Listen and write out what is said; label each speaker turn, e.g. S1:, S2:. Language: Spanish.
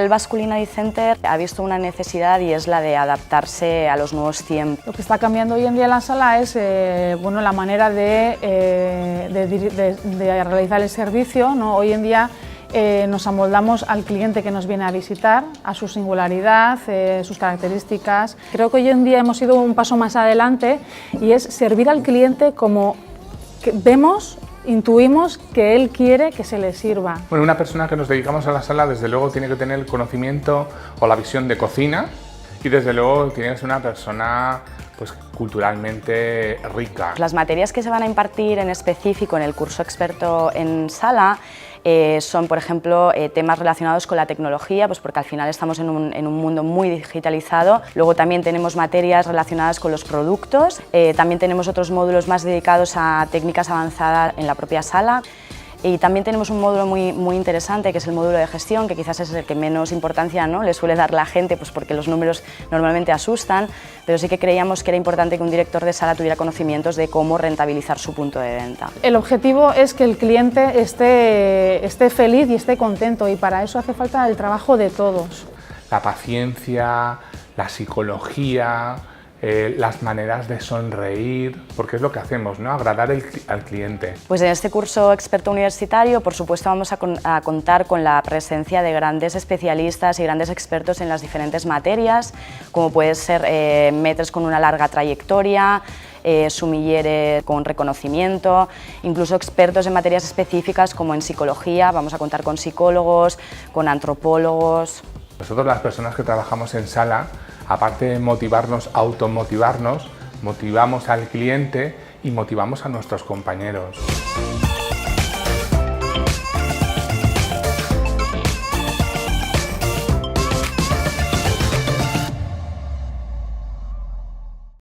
S1: El Basque Culinary Center ha visto una necesidad y es la de adaptarse a los nuevos tiempos.
S2: Lo que está cambiando hoy en día en la sala es la manera de realizar el servicio, ¿no? Hoy en día nos amoldamos al cliente que nos viene a visitar, a su singularidad, sus características. Creo que hoy en día hemos ido un paso más adelante y es servir al cliente como vemos, intuimos que él quiere que se le sirva.
S3: Bueno, una persona que nos dedicamos a la sala desde luego tiene que tener el conocimiento o la visión de cocina y desde luego tiene que ser una persona pues culturalmente rica.
S1: Las materias que se van a impartir en específico en el curso experto en sala son, por ejemplo, temas relacionados con la tecnología, pues porque al final estamos en un mundo muy digitalizado. Luego también tenemos materias relacionadas con los productos, también tenemos otros módulos más dedicados a técnicas avanzadas en la propia sala. Y también tenemos un módulo muy interesante, que es el módulo de gestión, que quizás es el que menos importancia, ¿no?, le suele dar la gente, pues porque los números normalmente asustan, pero sí que creíamos que era importante que un director de sala tuviera conocimientos de cómo rentabilizar su punto de venta.
S2: El objetivo es que el cliente esté feliz y esté contento, y para eso hace falta el trabajo de todos.
S3: La paciencia, la psicología, las maneras de sonreír, porque es lo que hacemos, ¿no? Agradar al cliente.
S1: Pues en este curso experto universitario, por supuesto, vamos a contar con la presencia de grandes especialistas y grandes expertos en las diferentes materias, como puede ser maîtres con una larga trayectoria, sumilleres con reconocimiento, incluso expertos en materias específicas como en psicología. Vamos a contar con psicólogos, con antropólogos.
S3: Nosotros, las personas que trabajamos en sala, aparte de motivarnos, automotivarnos, motivamos al cliente y motivamos a nuestros compañeros.